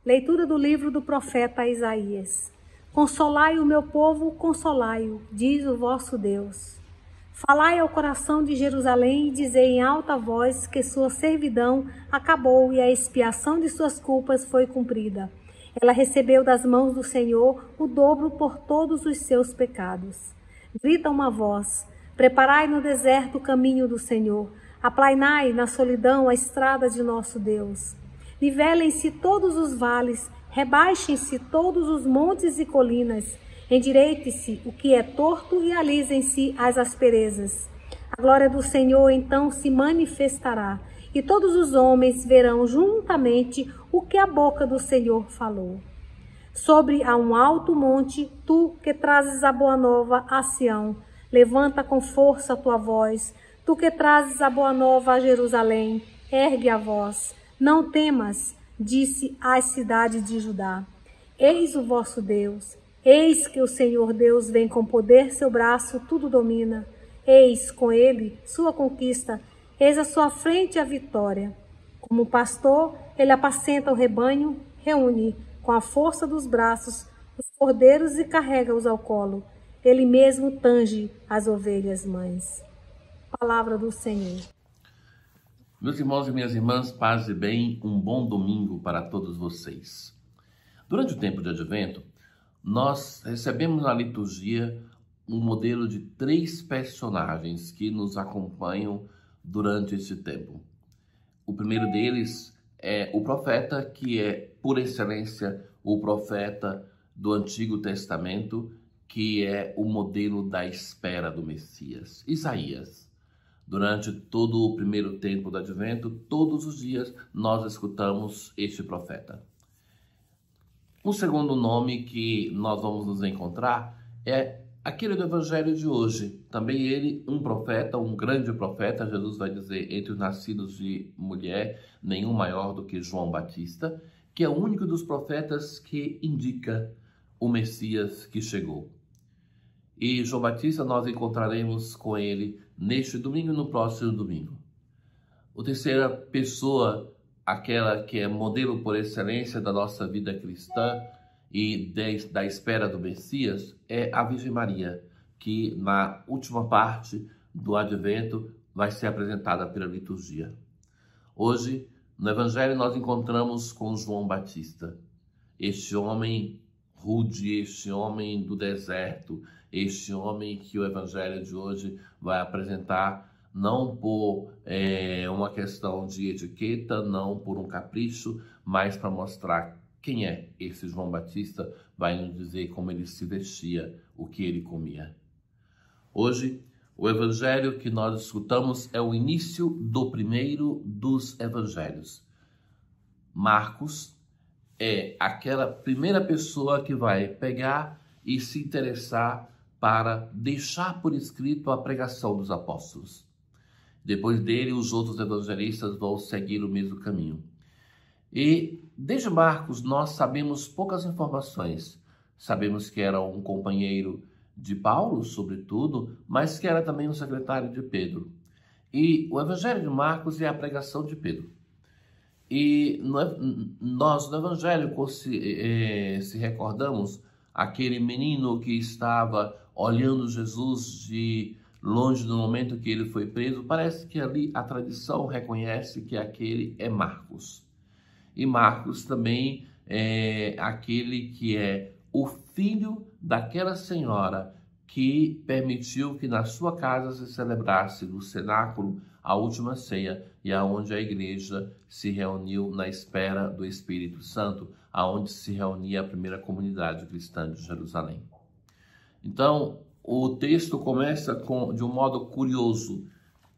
Leitura do livro do profeta Isaías. Consolai o meu povo, consolai-o, diz o vosso Deus. Falai ao coração de Jerusalém e dizei em alta voz que sua servidão acabou e a expiação de suas culpas foi cumprida. Ela recebeu das mãos do Senhor o dobro por todos os seus pecados. Grita uma voz: preparai no deserto o caminho do Senhor, aplainai na solidão a estrada de nosso Deus. Nivelem-se todos os vales, rebaixem-se todos os montes e colinas, endireite-se o que é torto e alisem-se as asperezas. A glória do Senhor então se manifestará, e todos os homens verão juntamente o que a boca do Senhor falou. Sobre a um alto monte, tu que trazes a boa nova a Sião, levanta com força a tua voz, tu que trazes a boa nova a Jerusalém, ergue a voz. Não temas, disse a cidade de Judá. Eis o vosso Deus. Eis que o Senhor Deus vem com poder, seu braço tudo domina. Eis com ele sua conquista, eis à sua frente a vitória. Como pastor, ele apacenta o rebanho, reúne com a força dos braços os cordeiros e carrega-os ao colo. Ele mesmo tange as ovelhas mães. Palavra do Senhor. Meus irmãos e minhas irmãs, paz e bem, um bom domingo para todos vocês. Durante o tempo de Advento, nós recebemos na liturgia um modelo de 3 personagens que nos acompanham durante esse tempo. O primeiro deles é o profeta, que é, por excelência, o profeta do Antigo Testamento, que é o modelo da espera do Messias, Isaías. Durante todo o primeiro tempo do Advento, todos os dias, nós escutamos este profeta. O segundo nome que nós vamos nos encontrar é aquele do Evangelho de hoje. Também ele, um profeta, um grande profeta. Jesus vai dizer, entre os nascidos de mulher, nenhum maior do que João Batista, que é o único dos profetas que indica o Messias que chegou. E João Batista nós encontraremos com ele neste domingo e no próximo domingo. A terceira pessoa, aquela que é modelo por excelência da nossa vida cristã e da espera do Messias, é a Virgem Maria, que na última parte do Advento vai ser apresentada pela liturgia. Hoje, no Evangelho, nós encontramos com João Batista, este homem rude, este homem do deserto, este homem que o Evangelho de hoje vai apresentar não por uma questão de etiqueta, não por um capricho, mas para mostrar quem é esse João Batista, vai nos dizer como ele se vestia, o que ele comia. Hoje, o Evangelho que nós escutamos é o início do primeiro dos Evangelhos. Marcos é aquela primeira pessoa que vai pegar e se interessar para deixar por escrito a pregação dos apóstolos. Depois dele, os outros evangelistas vão seguir o mesmo caminho. E desde Marcos nós sabemos poucas informações. Sabemos que era um companheiro de Paulo, sobretudo, mas que era também um secretário de Pedro. E o Evangelho de Marcos é a pregação de Pedro. E nós no Evangelho, se recordamos, aquele menino que estava olhando Jesus de longe no momento que ele foi preso, parece que ali a tradição reconhece que aquele é Marcos. E Marcos também é aquele que é o filho daquela senhora que permitiu que na sua casa se celebrasse no cenáculo a última ceia e aonde a igreja se reuniu na espera do Espírito Santo, aonde se reunia a primeira comunidade cristã de Jerusalém. Então, o texto começa de um modo curioso.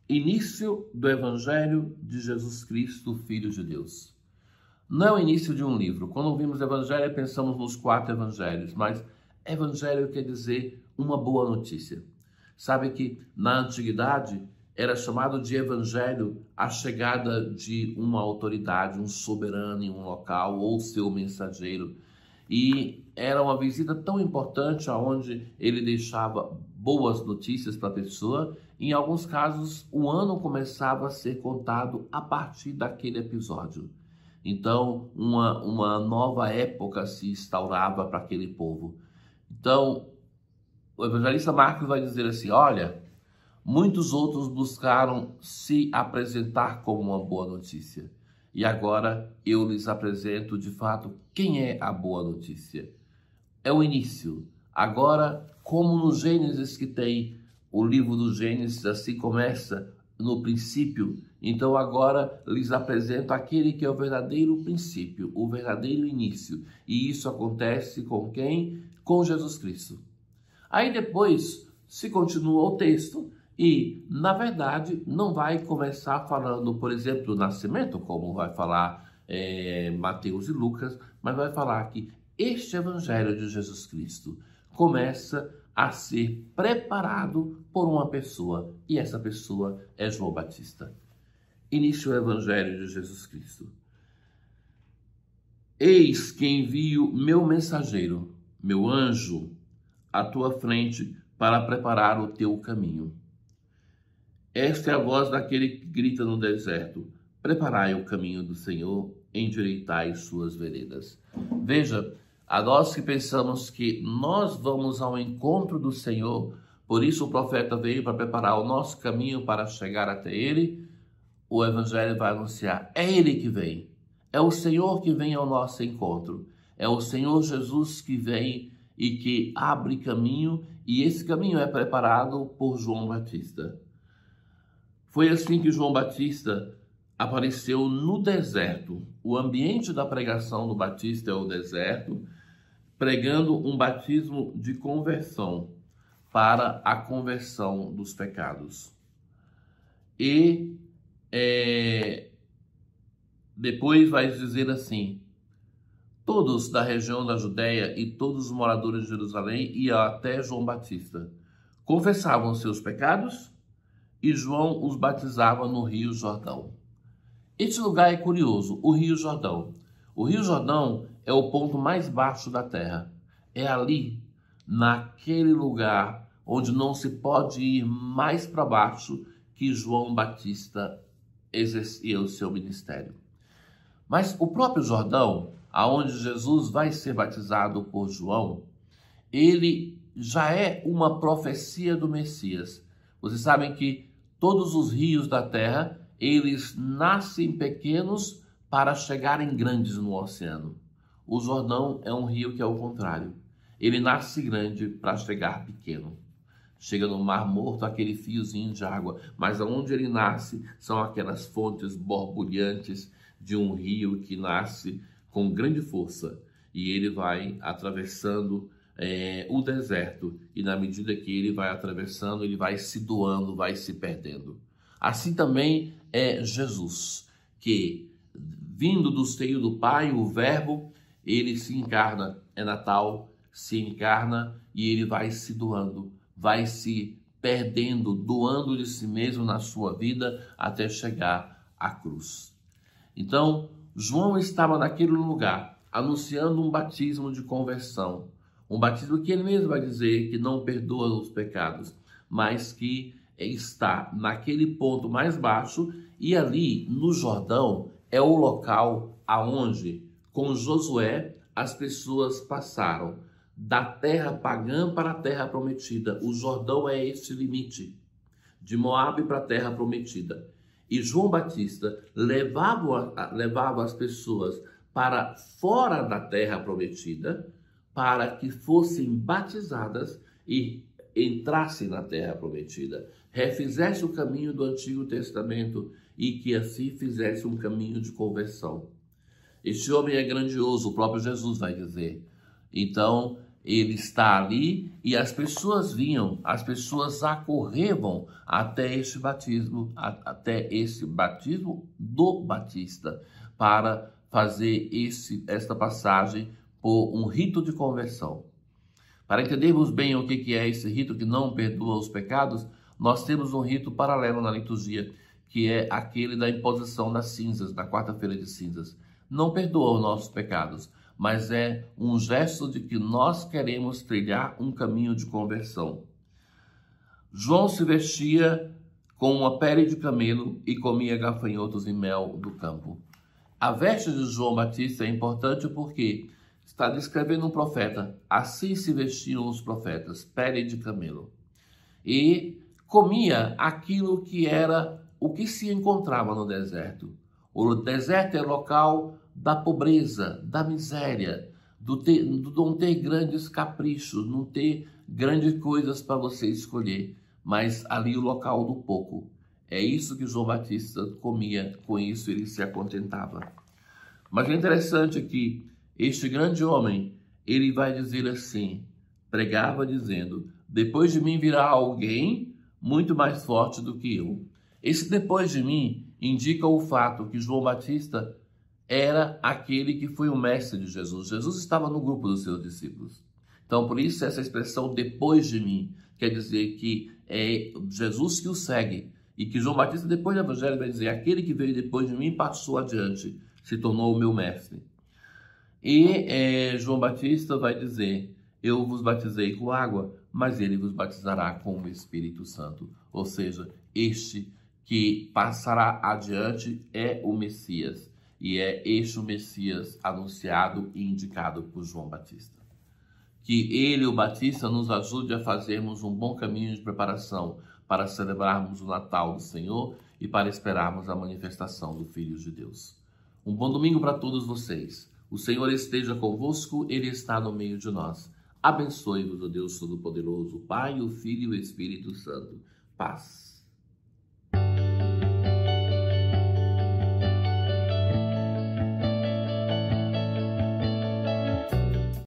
Início do Evangelho de Jesus Cristo, Filho de Deus. Não é o início de um livro. Quando ouvimos Evangelho, pensamos nos 4 Evangelhos, mas Evangelho quer dizer uma boa notícia. Sabe que na antiguidade era chamado de Evangelho a chegada de uma autoridade, um soberano em um local ou seu mensageiro. E era uma visita tão importante onde ele deixava boas notícias para a pessoa. Em alguns casos, o ano começava a ser contado a partir daquele episódio. Então, uma nova época se instaurava para aquele povo. Então, o evangelista Marcos vai dizer assim, olha, muitos outros buscaram se apresentar como uma boa notícia. E agora eu lhes apresento, de fato, quem é a boa notícia. É o início. Agora, como no Gênesis, que tem o livro do Gênesis, assim começa no princípio, então agora lhes apresento aquele que é o verdadeiro princípio, o verdadeiro início. E isso acontece com quem? Com Jesus Cristo. Aí depois se continua o texto e, na verdade, não vai começar falando, por exemplo, do nascimento, como vai falar Mateus e Lucas, mas vai falar que este evangelho de Jesus Cristo começa a ser preparado por uma pessoa, e essa pessoa é João Batista. Inicia o evangelho de Jesus Cristo. Eis que envio meu mensageiro, meu anjo, à tua frente para preparar o teu caminho. Esta é a voz daquele que grita no deserto, preparai o caminho do Senhor, endireitai suas veredas. Veja, a nós que pensamos que nós vamos ao encontro do Senhor, por isso o profeta veio para preparar o nosso caminho para chegar até Ele, o Evangelho vai anunciar, é Ele que vem, é o Senhor que vem ao nosso encontro, é o Senhor Jesus que vem e que abre caminho, e esse caminho é preparado por João Batista. Foi assim que João Batista apareceu no deserto. O ambiente da pregação do Batista é o deserto, pregando um batismo de conversão para a conversão dos pecados. E depois vai dizer assim, todos da região da Judéia e todos os moradores de Jerusalém iam até João Batista, confessavam seus pecados e João os batizava no Rio Jordão. Este lugar é curioso, o Rio Jordão. O Rio Jordão é o ponto mais baixo da terra. É ali, naquele lugar onde não se pode ir mais para baixo, que João Batista exercia o seu ministério. Mas o próprio Jordão, aonde Jesus vai ser batizado por João, ele já é uma profecia do Messias. Vocês sabem que todos os rios da terra, eles nascem pequenos para chegarem grandes no oceano. O Jordão é um rio que é o contrário. Ele nasce grande para chegar pequeno. Chega no Mar Morto aquele fiozinho de água, mas aonde ele nasce são aquelas fontes borbulhantes de um rio que nasce com grande força. E ele vai atravessando o deserto, e na medida que ele vai atravessando, ele vai se doando, vai se perdendo. Assim também é Jesus, que vindo do seio do Pai, o Verbo, ele se encarna, é Natal, se encarna e ele vai se doando, vai se perdendo, doando de si mesmo na sua vida até chegar à cruz. Então, João estava naquele lugar, anunciando um batismo de conversão, um batismo que ele mesmo vai dizer que não perdoa os pecados, mas que está naquele ponto mais baixo, e ali no Jordão é o local aonde com Josué as pessoas passaram da terra pagã para a terra prometida. O Jordão é esse limite, de Moabe para a terra prometida. E João Batista levava as pessoas para fora da terra prometida, para que fossem batizadas e entrassem na terra prometida, refizesse o caminho do Antigo Testamento e que assim fizesse um caminho de conversão. Este homem é grandioso, o próprio Jesus vai dizer. Então, ele está ali e as pessoas vinham, as pessoas acorrevam até este batismo do Batista, para fazer esta passagem por um rito de conversão. Para entendermos bem o que é esse rito que não perdoa os pecados, nós temos um rito paralelo na liturgia, que é aquele da imposição das cinzas, na quarta-feira de cinzas. Não perdoa os nossos pecados, mas é um gesto de que nós queremos trilhar um caminho de conversão. João se vestia com uma pele de camelo e comia gafanhotos e mel do campo. A veste de João Batista é importante porque está descrevendo um profeta. Assim se vestiam os profetas, pele de camelo. E comia aquilo que era o que se encontrava no deserto. O deserto é local da pobreza, da miséria, do não ter grandes caprichos, não ter grandes coisas para você escolher, mas ali o local do pouco. É isso que João Batista comia, com isso ele se acontentava. Mas é interessante que este grande homem, ele vai dizer assim, pregava dizendo, depois de mim virá alguém muito mais forte do que eu. Esse depois de mim indica o fato que João Batista era aquele que foi o mestre de Jesus. Jesus estava no grupo dos seus discípulos. Então, por isso, essa expressão depois de mim quer dizer que é Jesus que o segue. E que João Batista, depois do Evangelho, vai dizer, aquele que veio depois de mim passou adiante, se tornou o meu mestre. E João Batista vai dizer, eu vos batizei com água, mas ele vos batizará com o Espírito Santo. Ou seja, este que passará adiante é o Messias. E é este o Messias anunciado e indicado por João Batista. Que ele, o Batista, nos ajude a fazermos um bom caminho de preparação para celebrarmos o Natal do Senhor e para esperarmos a manifestação do Filho de Deus. Um bom domingo para todos vocês. O Senhor esteja convosco, Ele está no meio de nós. Abençoe-vos, o Deus Todo-Poderoso, o Pai, o Filho e o Espírito Santo. Paz.